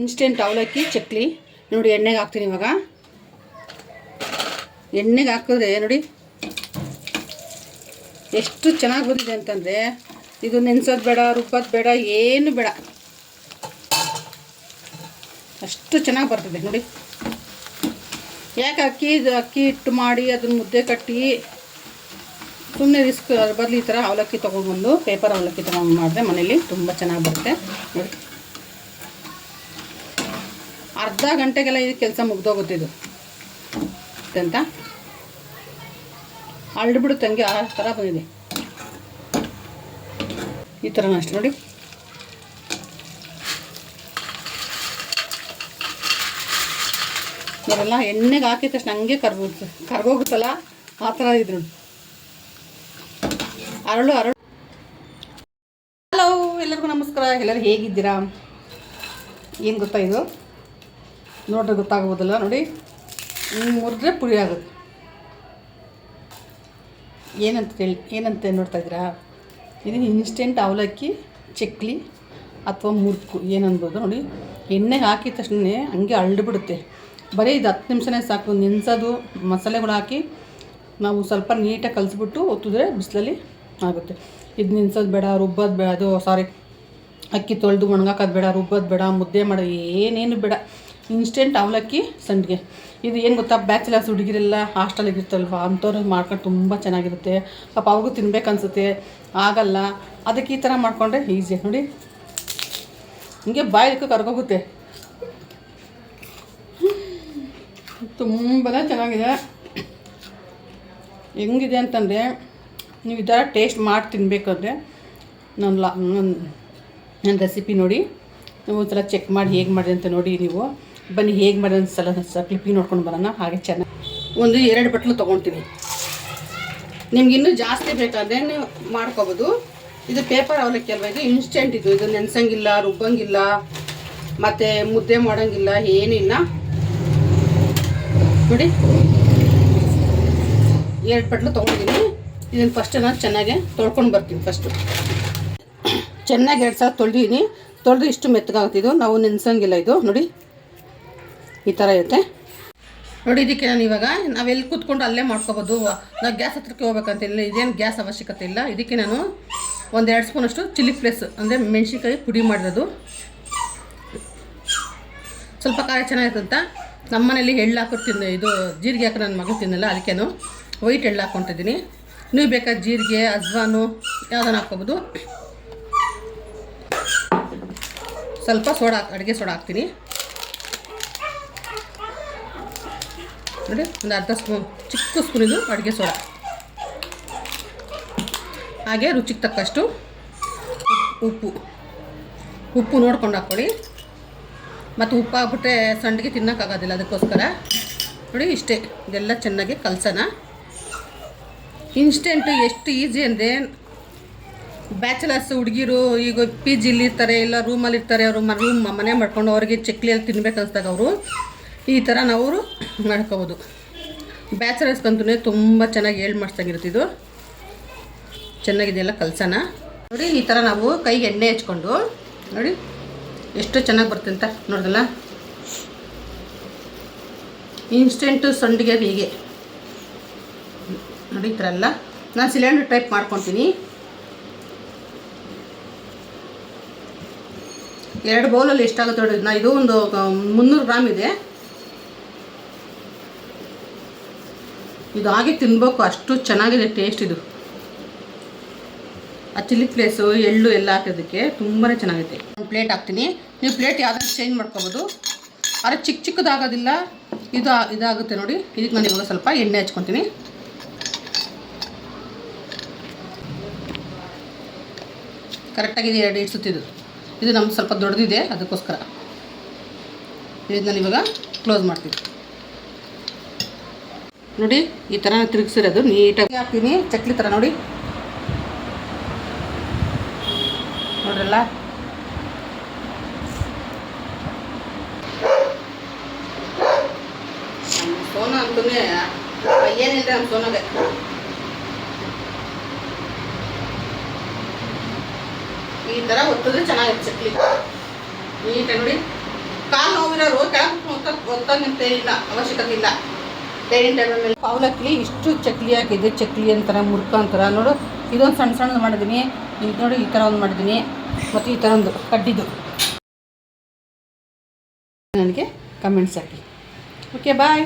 Instant ಅವಲಕ್ಕಿ ಚಕ್ಲಿ ನೋಡಿ. ಎಣ್ಣೆಗೆ ಹಾಕ್ತೀನಿ ಇವಾಗ. ಎಣ್ಣೆಗೆ ಹಾಕಿದ್ರೆ ನೋಡಿ ಎಷ್ಟು ಚೆನ್ನಾಗಿ ಬಂದಿದೆ ಅಂತಂದರೆ, ಇದು ನೆನೆಸೋದು ಬೇಡ, ರುಬ್ಬೋದು ಬೇಡ, ಏನು ಬೇಡ, ಅಷ್ಟು ಚೆನ್ನಾಗಿ ಬರ್ತದೆ ನೋಡಿ. ಯಾಕೆ ಅಕ್ಕಿ ಹಿಟ್ಟು ಮಾಡಿ ಅದನ್ನು ಮುದ್ದೆ ಕಟ್ಟಿ ಸುಮ್ಮನೆ ರಿಸ್ಕ್ ಬರಲಿ, ಈ ಥರ ಅವಲಕ್ಕಿ ತೊಗೊಂಡ್ಬಂದು ಪೇಪರ್ ಅವಲಕ್ಕಿ ತೊಗೊಂಡು ಮಾಡಿದ್ರೆ ಮನೇಲಿ ತುಂಬ ಚೆನ್ನಾಗಿ ಬರುತ್ತೆ ನೋಡಿ. ಅರ್ಧ ಗಂಟೆಗೆಲ್ಲ ಇದು ಕೆಲಸ ಮುಗ್ದೋಗುತ್ತೆ. ಇದು ಅಂತ ಅಳ್ಬಿಡುತ್ತೆ, ಹಂಗೆ ಆ ಥರ ಬಂದಿದೆ. ಈ ಥರನೂ ಅಷ್ಟೆ ನೋಡಿ. ಇವರೆಲ್ಲ ಎಣ್ಣೆಗೆ ಹಾಕಿದ ತಕ್ಷಣ ಹಂಗೆ ಕರ್ಗೋಗುತ್ತಲ್ಲ, ಆ ಥರ ಇದ್ರು. ಅರಳು. ಹಲೋ, ಎಲ್ಲರಿಗೂ ನಮಸ್ಕಾರ. ಎಲ್ಲರೂ ಹೇಗಿದ್ದೀರಾ? ಏನು ಗೊತ್ತಾ, ಇದು ನೋಡ್ರೆ ಗೊತ್ತಾಗ್ಬೋದಲ್ಲ ನೋಡಿ. ಮುರಿದ್ರೆ ಪುಡಿ ಆಗುತ್ತೆ. ಏನಂತ ನೋಡ್ತಾ ಇದ್ದೀರಾ? ಇದು ಇನ್ಸ್ಟೆಂಟ್ ಅವಲಕ್ಕಿ ಚಕ್ಲಿ ಅಥವಾ ಮುರುಕು ಏನನ್ಬೋದು ನೋಡಿ. ಎಣ್ಣೆಗೆ ಹಾಕಿದ ತಕ್ಷಣ ಹಂಗೆ ಅಳ್ಳಿಬಿಡುತ್ತೆ. ಬರೀ ಇದು 10 ನಿಮಿಷನೇ ಸಾಕು. ನೆನೆಸೋದು, ಮಸಾಲೆಗಳು ಹಾಕಿ ನಾವು ಸ್ವಲ್ಪ ನೀಟಾಗಿ ಕಲಿಸ್ಬಿಟ್ಟು ಒತ್ತಿದ್ರೆ ಬಿಸಿಲಲ್ಲಿ ಆಗುತ್ತೆ. ಇದು ನೆನೆಸೋದು ಬೇಡ, ರುಬ್ಬೋದು ಬೇಡ, ಅಕ್ಕಿ ತೊಳೆದು ಒಣಗಾಕೋದು ಬೇಡ, ರುಬ್ಬೋದು ಬೇಡ, ಮುದ್ದೆ ಮಾಡೋದು ಏನೇನು ಬೇಡ. ಇನ್ಸ್ಟೆಂಟ್ ಅವಲಕ್ಕಿ ಸಂಡಿಗೆ. ಇದು ಏನು ಗೊತ್ತಾ, ಬ್ಯಾಚುಲರ್ಸ್ ಹುಡುಗಿರೆಲ್ಲ ಹಾಸ್ಟೆಲಿಗೆ ಇರ್ತಲ್ವ, ಅಂಥವ್ರಿಗೆ ಮಾಡ್ಕೊಂಡು ತುಂಬ ಚೆನ್ನಾಗಿರುತ್ತೆ. ಪಾಪ ಅವ್ರಿಗೂ ತಿನ್ಬೇಕನ್ಸುತ್ತೆ, ಆಗಲ್ಲ. ಅದಕ್ಕೆ ಈ ಥರ ಮಾಡಿಕೊಂಡ್ರೆ ಈಸಿ ನೋಡಿ. ಹಿಂಗೆ ಬಾಯಿಗೆ ಕರ್ಗೋಗುತ್ತೆ. ತುಂಬಾ ಚೆನ್ನಾಗಿದೆ. ಹೆಂಗಿದೆ ಅಂತಂದರೆ, ನೀವು ಈ ಥರ ಟೇಸ್ಟ್ ಮಾಡಿ ತಿನ್ನಬೇಕಂದ್ರೆ ನನ್ನ ರೆಸಿಪಿ ನೋಡಿ. ನೀವು ಒಂದ್ಸಲ ಚೆಕ್ ಮಾಡಿ ಹೇಗೆ ಮಾಡಿದೆ ಅಂತ ನೋಡಿ. ನೀವು ಬನ್ನಿ, ಹೇಗೆ ಮಾಡಿದೆ ಅಂತ ಸಲ ಕ್ಲಿಪ್ಪಿಂಗ್ ನೋಡ್ಕೊಂಡು ಬರೋಣ. ಹಾಗೆ ಚೆನ್ನಾಗಿ 1-2 ಬಟ್ಲು ತೊಗೊಳ್ತೀನಿ. ನಿಮ್ಗೆ ಇನ್ನೂ ಜಾಸ್ತಿ ಬೇಕಾದರೆ ನೀವು ಮಾಡ್ಕೋಬೋದು. ಇದು ಪೇಪರ್ ಅವಲಕ್ಕಿ ಅಲ್ವ, ಇದು ಇನ್ಸ್ಟೆಂಟ್. ಇದು ನೆನೆಸಂಗಿಲ್ಲ, ರುಬ್ಬಂಗಿಲ್ಲ, ಮತ್ತು ಮುದ್ದೆ ಮಾಡೋಂಗಿಲ್ಲ, ಏನಿಲ್ಲ ನೋಡಿ. 2 ಬಟ್ಲು ತೊಗೊಂಡಿದ್ದೀನಿ. ಇದನ್ನು ಫಸ್ಟ್ ನಾನು ಚೆನ್ನಾಗಿ ತೊಳ್ಕೊಂಡು ಬರ್ತೀನಿ. ಫಸ್ಟು ಚೆನ್ನಾಗಿ 2 ಸಲ ತೊಳೆದಿದ್ದೀನಿ. ತೊಳೆದು ಇಷ್ಟು ಮೆತ್ತಗಾಗ್ತಿದ್ದು, ನಾವು ನೆನೆಸಂಗಿಲ್ಲ. ಇದು ನೋಡಿ ಈ ಥರ ಇರುತ್ತೆ ನೋಡಿ. ಇದಕ್ಕೆ ನಾನು ಇವಾಗ ನಾವೆಲ್ಲಿ ಕೂತ್ಕೊಂಡು ಅಲ್ಲೇ ಮಾಡ್ಕೊಬೋದು. ನಾವು ಗ್ಯಾಸ್ ಹತ್ರಕ್ಕೆ ಹೋಗ್ಬೇಕಂತಿಲ್ಲ, ಇದೇನು ಗ್ಯಾಸ್ ಅವಶ್ಯಕತೆ ಇಲ್ಲ. ಇದಕ್ಕೆ ನಾನು 1-2 ಸ್ಪೂನಷ್ಟು ಚಿಲ್ಲಿ ಫ್ಲೇಕ್ಸ್ ಅಂದರೆ ಮೆಣಸಿನ್ಕಾಯಿ ಪುಡಿ ಮಾಡಿರೋದು. ಸ್ವಲ್ಪ ಖಾರ ಚೆನ್ನಾಗಿರ್ತಂತ ನಮ್ಮ ಮನೇಲಿ ಎಳ್ಳು ಹಾಕೊಡ್ತೀನಿ. ಇದು ಜೀರಿಗೆ ಹಾಕಿ ನನ್ನ ಮಗ ತಿನ್ನಲ್ಲ, ಅದಕ್ಕೇನು ವೈಟ್ ಎಳ್ಳು ಹಾಕ್ಕೊತಿದ್ದೀನಿ. ನೀವು ಬೇಕಾದ ಜೀರಿಗೆ, ಅಜ್ವಾನು ಯಾವುದನ್ನು ಹಾಕ್ಕೋಬೋದು. ಸ್ವಲ್ಪ ಅಡುಗೆ ಸೋಡಾ ಹಾಕ್ತೀನಿ ನೋಡಿ. ಒಂದು ಅರ್ಧ ಸ್ಪೂನ್, ಚಿಕ್ಕ ಸ್ಪೂನ್ ಇದು ಅಡುಗೆ ಸೋಡಾ. ಹಾಗೆ ರುಚಿಗೆ ತಕ್ಕಷ್ಟು ಉಪ್ಪು ನೋಡ್ಕೊಂಡು ಹಾಕ್ಕೊಳ್ಳಿ. ಮತ್ತು ಉಪ್ಪು ಹಾಕ್ಬಿಟ್ರೆ ಸಂಡಿಗೆ ತಿನ್ನೋಕ್ಕಾಗೋದಿಲ್ಲ, ಅದಕ್ಕೋಸ್ಕರ ನೋಡಿ ಇಷ್ಟೇ. ಇದೆಲ್ಲ ಚೆನ್ನಾಗಿ ಕಲಸೋಣ. ಇನ್ಸ್ಟೆಂಟು ಎಷ್ಟು ಈಸಿ ಅಂದರೆ, ಬ್ಯಾಚುಲರ್ಸ್ ಹುಡುಗಿರು ಈಗ PGಲಿ ಇರ್ತಾರೆ, ಇಲ್ಲ ರೂಮಲ್ಲಿ ಇರ್ತಾರೆ, ಅವರು ಮನೆ ಮಾಡ್ಕೊಂಡು ಅವ್ರಿಗೆ ಚಕ್ಲಿಯಲ್ಲಿ ತಿನ್ಬೇಕು ಅನ್ಸ್ದಾಗ ಅವರು ಈ ಥರ ನಾವು ಮಾಡ್ಕೋಬೋದು. ಬ್ಯಾಚುಲರ್ಸ್ಗಂತೂ ತುಂಬ ಚೆನ್ನಾಗಿ ಮಾಡಿಸ್ದಂಗಿರುತ್ತೆ. ಇದು ಚೆನ್ನಾಗಿದೆಯಲ್ಲ, ಕಲಸೋಣ ನೋಡಿ. ಈ ಥರ ನಾವು ಕೈಗೆ ಎಣ್ಣೆ ಹಚ್ಕೊಂಡು ನೋಡಿ ಎಷ್ಟು ಚೆನ್ನಾಗಿ ಬರುತ್ತೆ ಅಂತ ನೋಡಿದಲ್ಲ. ಇನ್ಸ್ಟೆಂಟು ಸಂಡಿಗೆ ಹೀಗೆ ನೋಡಿ. ಈ ಥರ ಎಲ್ಲ ನಾನು ಸಿಲಿಂಡರ್ ಟೈಪ್ ಮಾಡ್ಕೊತೀನಿ. 2 ಬೌಲಲ್ಲಿ ಎಷ್ಟಾಗುತ್ತೆ ನೋಡಿ. ಇದು ಒಂದು 300 ಗ್ರಾಮ್ ಇದೆ. ಇದು ಹಾಗೆ ತಿನ್ಬೇಕು, ಅಷ್ಟು ಚೆನ್ನಾಗಿದೆ ಟೇಸ್ಟ್. ಇದು ಆ ಚಿಲ್ಲಿ ಫ್ಲೇಕ್ಸು, ಎಳ್ಳು ಎಲ್ಲ ಹಾಕೋದಕ್ಕೆ ತುಂಬಾ ಚೆನ್ನಾಗೈತೆ. ಒಂದು ಪ್ಲೇಟ್ ಹಾಕ್ತೀನಿ. ನೀವು ಪ್ಲೇಟ್ ಯಾವ್ದಾದ್ರು ಚೇಂಜ್ ಮಾಡ್ಕೊಬೋದು. ಆದರೆ ಚಿಕ್ಕದಾಗೋದಿಲ್ಲ, ಇದಾಗುತ್ತೆ ನೋಡಿ. ಇದಕ್ಕೆ ನಾನು ಇವಾಗ ಸ್ವಲ್ಪ ಎಣ್ಣೆ ಹಚ್ಕೊತೀನಿ. ಕರೆಕ್ಟಾಗಿದೆ 2 ಇಡ್ಸುತ್ತಿದ್ದು. ಇದು ನಮ್ಗೆ ಸ್ವಲ್ಪ ದೊಡ್ಡದಿದೆ, ಅದಕ್ಕೋಸ್ಕರ ಇದನ್ನು ನಾನು ಇವಾಗ ಕ್ಲೋಸ್ ಮಾಡ್ತೀನಿ ನೋಡಿ. ಈ ಥರ ತಿರುಗಿಸಿರೋದು ನೀಟಾಗಿ ಹಾಕ್ತೀನಿ, ಚಕ್ಲಿ ಥರ ನೋಡಿ. ನೋಡ್ರಲ್ಲ, ನಮ್ಮ ಸೋನ ಅಂತೂ ಏನಿಲ್ಲ. ನಮ್ಮ ಸೋನಾಗೆ ಈ ಥರ ಒತ್ತಿದ್ರೆ ಚೆನ್ನಾಗಿರುತ್ತೆ ಚಕ್ಲಿ. ನೀಟಾಗಿ ನೋಡಿ. ಬಿಡೋರು ಒತ್ತಂತ ಇಲ್ಲ, ಅವಶ್ಯಕತೆ ಇಲ್ಲ. ಡೈನಿಂಗ್ ಟೇಬಲ್ ಮೇಲೆ ಅವಲಕ್ಕಿ ಇಷ್ಟು ಚಕ್ಲಿ ಹಾಕಿದ್ದೆ, ಚಕ್ಲಿ ಅಂತಾರೆ, ಮುರ್ಕ ಅಂತಾರೆ. ನೋಡು, ಇದೊಂದು ಸಣ್ಣ ಸಣ್ಣದು ಮಾಡಿದ್ದೀನಿ, ಇದು ನೋಡಿ ಈ ಥರ ಒಂದು ಮಾಡಿದ್ದೀನಿ, ಮತ್ತು ಈ ಥರ ಒಂದು ಕಡ್ಡಿದ್ದು. ನನಗೆ ಕಮೆಂಟ್ಸ್ ಹಾಕಿ. ಓಕೆ, ಬಾಯ್.